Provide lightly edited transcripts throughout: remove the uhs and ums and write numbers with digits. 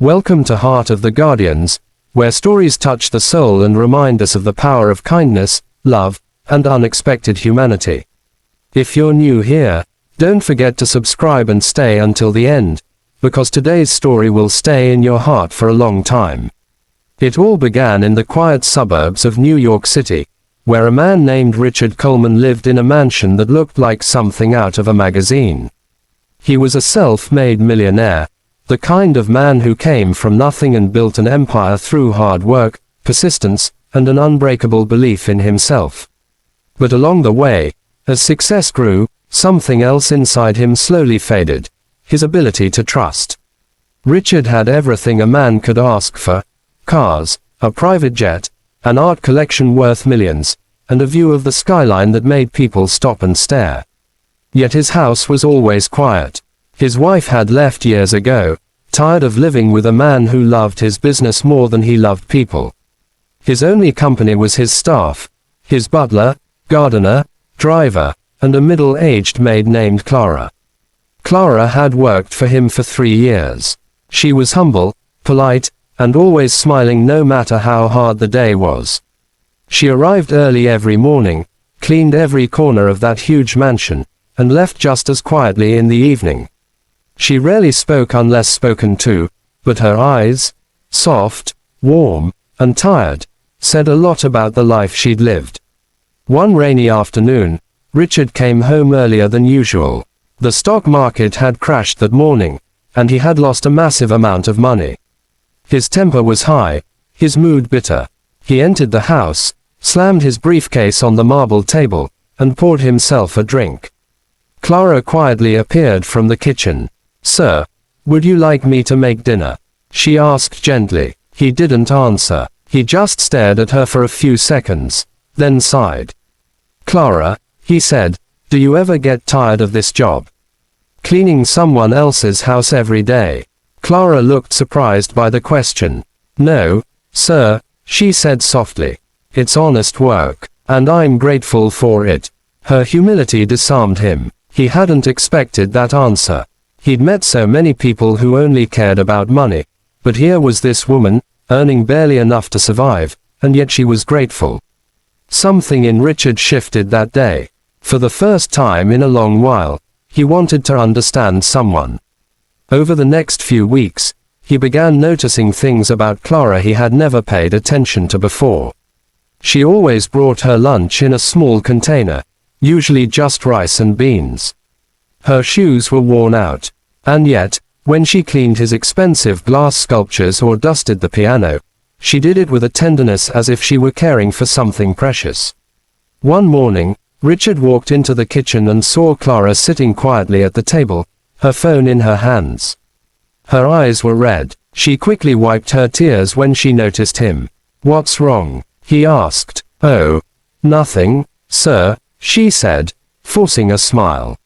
Welcome to Heart of the Guardians, where stories touch the soul and remind us of the power of kindness, love, and unexpected humanity. If you're new here, don't forget to subscribe and stay until the end, because today's story will stay in your heart for a long time. It all began in the quiet suburbs of New York City, where a man named Richard Coleman lived in a mansion that looked like something out of a magazine. He was a self-made millionaire, the kind of man who came from nothing and built an empire through hard work, persistence, and an unbreakable belief in himself. But along the way, as success grew, something else inside him slowly faded: his ability to trust. Richard had everything a man could ask for: cars, a private jet, an art collection worth millions, and a view of the skyline that made people stop and stare. Yet his house was always quiet. His wife had left years ago, tired of living with a man who loved his business more than he loved people. His only company was his staff, his butler, gardener, driver, and a middle-aged maid named Clara. Clara had worked for him for 3 years. She was humble, polite, and always smiling no matter how hard the day was. She arrived early every morning, cleaned every corner of that huge mansion, and left just as quietly in the evening. She rarely spoke unless spoken to, but her eyes, soft, warm, and tired, said a lot about the life she'd lived. One rainy afternoon, Richard came home earlier than usual. The stock market had crashed that morning, and he had lost a massive amount of money. His temper was high, his mood bitter. He entered the house, slammed his briefcase on the marble table, and poured himself a drink. Clara quietly appeared from the kitchen. "Sir, would you like me to make dinner?" she asked gently. He didn't answer. He just stared at her for a few seconds, then sighed. "Clara," he said, "do you ever get tired of this job? Cleaning someone else's house every day?" Clara looked surprised by the question. "No, sir," she said softly. "It's honest work, and I'm grateful for it." Her humility disarmed him. He hadn't expected that answer. He'd met so many people who only cared about money, but here was this woman, earning barely enough to survive, and yet she was grateful. Something in Richard shifted that day. For the first time in a long while, he wanted to understand someone. Over the next few weeks, he began noticing things about Clara he had never paid attention to before. She always brought her lunch in a small container, usually just rice and beans. Her shoes were worn out, and yet, when she cleaned his expensive glass sculptures or dusted the piano, she did it with a tenderness as if she were caring for something precious. One morning, Richard walked into the kitchen and saw Clara sitting quietly at the table, her phone in her hands. Her eyes were red. She quickly wiped her tears when she noticed him. "What's wrong?" he asked. "Oh, nothing, sir," she said, forcing a smile.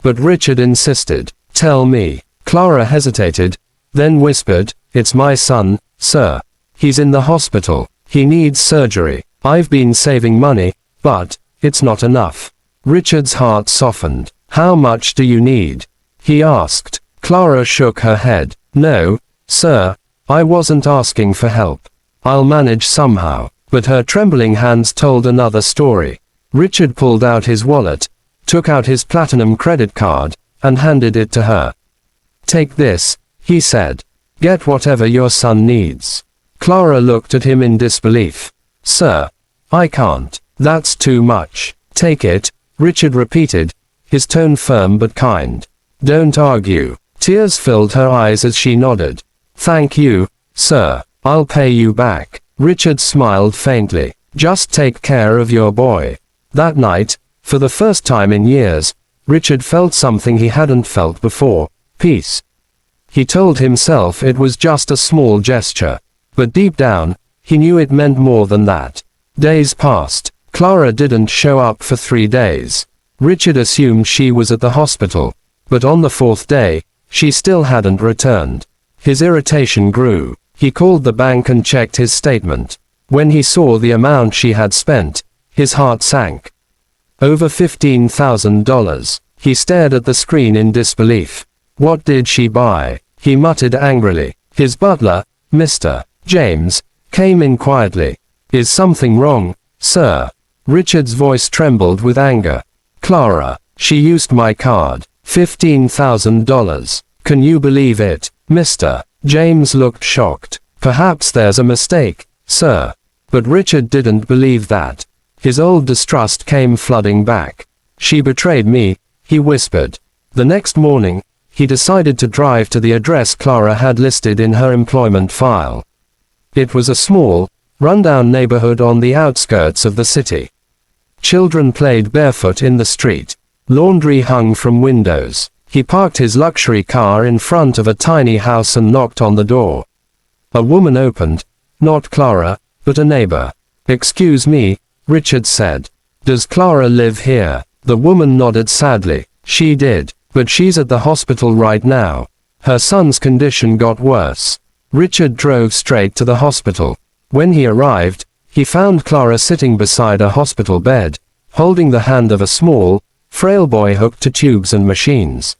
But Richard insisted. "Tell me." Clara hesitated, then whispered, "It's my son, sir. He's in the hospital. He needs surgery. I've been saving money, but it's not enough." Richard's heart softened. "How much do you need?" he asked. Clara shook her head. "No, sir, I wasn't asking for help. I'll manage somehow." But her trembling hands told another story. Richard pulled out his wallet, took out his platinum credit card, and handed it to her. "Take this," he said. "Get whatever your son needs." Clara looked at him in disbelief. "Sir, I can't. That's too much." "Take it," Richard repeated, his tone firm but kind. "Don't argue." Tears filled her eyes as she nodded. "Thank you, sir. I'll pay you back." Richard smiled faintly. "Just take care of your boy." That night, for the first time in years, Richard felt something he hadn't felt before: peace. He told himself it was just a small gesture, but deep down, he knew it meant more than that. Days passed. Clara didn't show up for 3 days. Richard assumed she was at the hospital, but on the 4th day, she still hadn't returned. His irritation grew. He called the bank and checked his statement. When he saw the amount she had spent, his heart sank. Over $15,000. He stared at the screen in disbelief. What did she buy? He muttered angrily. His butler, Mr. James, came in quietly. "Is something wrong, sir?" Richard's voice trembled with anger. "Clara, she used my card. $15,000. Can you believe it?" Mr. James looked shocked. "Perhaps there's a mistake, sir." But Richard didn't believe that. His old distrust came flooding back. "She betrayed me," he whispered. The next morning, he decided to drive to the address Clara had listed in her employment file. It was a small, rundown neighborhood on the outskirts of the city. Children played barefoot in the street. Laundry hung from windows. He parked his luxury car in front of a tiny house and knocked on the door. A woman opened, not Clara, but a neighbor. "Excuse me," Richard said. "Does Clara live here?" The woman nodded sadly. "She did, but she's at the hospital right now. Her son's condition got worse." Richard drove straight to the hospital. When he arrived, he found Clara sitting beside a hospital bed, holding the hand of a small, frail boy hooked to tubes and machines.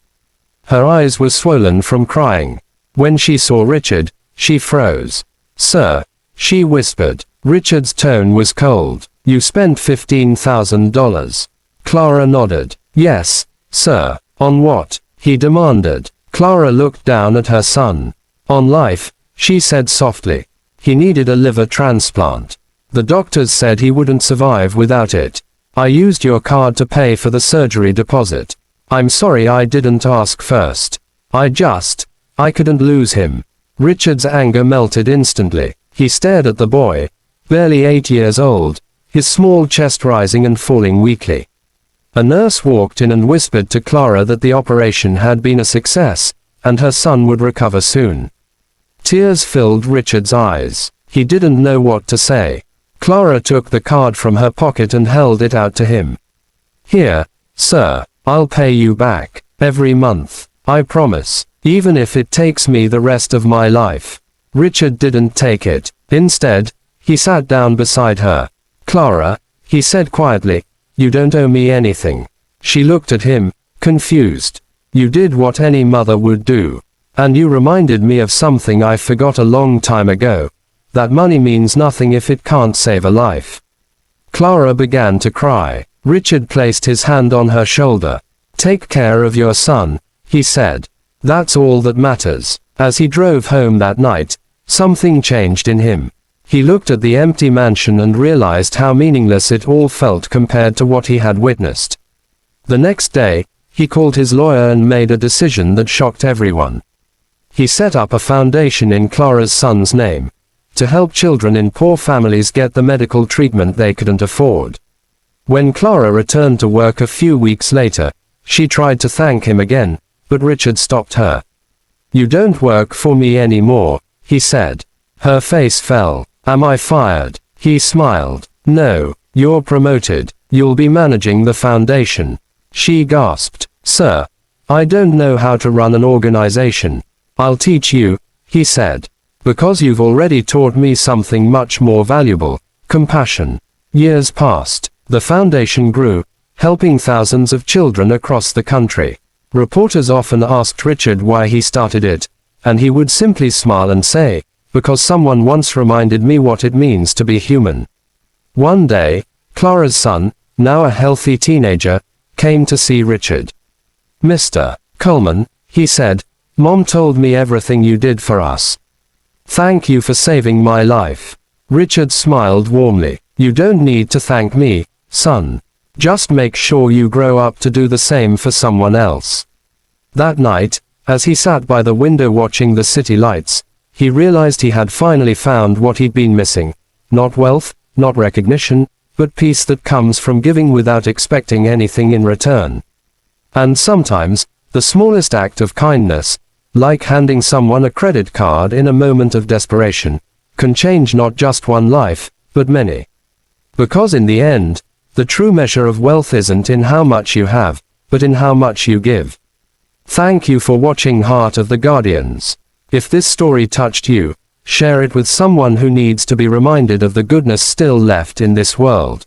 Her eyes were swollen from crying. When she saw Richard, she froze. "Sir," she whispered. Richard's tone was cold. "You spent $15,000. Clara nodded. "Yes, sir." "On what?" he demanded. Clara looked down at her son. "On life," she said softly. "He needed a liver transplant. The doctors said he wouldn't survive without it. I used your card to pay for the surgery deposit. I'm sorry I didn't ask first. I couldn't lose him." Richard's anger melted instantly. He stared at the boy, barely 8 years old, his small chest rising and falling weakly. A nurse walked in and whispered to Clara that the operation had been a success, and her son would recover soon. Tears filled Richard's eyes. He didn't know what to say. Clara took the card from her pocket and held it out to him. "Here, sir, I'll pay you back, every month. I promise, even if it takes me the rest of my life." Richard didn't take it. Instead, he sat down beside her. "Clara," he said quietly, "you don't owe me anything." She looked at him, confused. "You did what any mother would do. And you reminded me of something I forgot a long time ago. That money means nothing if it can't save a life." Clara began to cry. Richard placed his hand on her shoulder. "Take care of your son," he said. "That's all that matters." As he drove home that night, something changed in him. He looked at the empty mansion and realized how meaningless it all felt compared to what he had witnessed. The next day, he called his lawyer and made a decision that shocked everyone. He set up a foundation in Clara's son's name, to help children in poor families get the medical treatment they couldn't afford. When Clara returned to work a few weeks later, she tried to thank him again, but Richard stopped her. "You don't work for me anymore," he said. Her face fell. "Am I fired?" He smiled. "No, you're promoted. You'll be managing the foundation." She gasped. "Sir, I don't know how to run an organization." "I'll teach you," he said. "Because you've already taught me something much more valuable, compassion." Years passed. The foundation grew, helping thousands of children across the country. Reporters often asked Richard why he started it, and he would simply smile and say, "Because someone once reminded me what it means to be human." One day, Clara's son, now a healthy teenager, came to see Richard. "Mr. Coleman," he said, "Mom told me everything you did for us. Thank you for saving my life." Richard smiled warmly. "You don't need to thank me, son. Just make sure you grow up to do the same for someone else." That night, as he sat by the window watching the city lights, he realized he had finally found what he'd been missing. Not wealth, not recognition, but peace that comes from giving without expecting anything in return. And sometimes, the smallest act of kindness, like handing someone a credit card in a moment of desperation, can change not just one life, but many. Because in the end, the true measure of wealth isn't in how much you have, but in how much you give. Thank you for watching Heart of the Guardians. If this story touched you, share it with someone who needs to be reminded of the goodness still left in this world.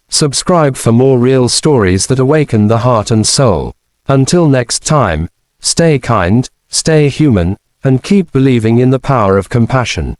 Subscribe for more real stories that awaken the heart and soul. Until next time, stay kind, stay human, and keep believing in the power of compassion.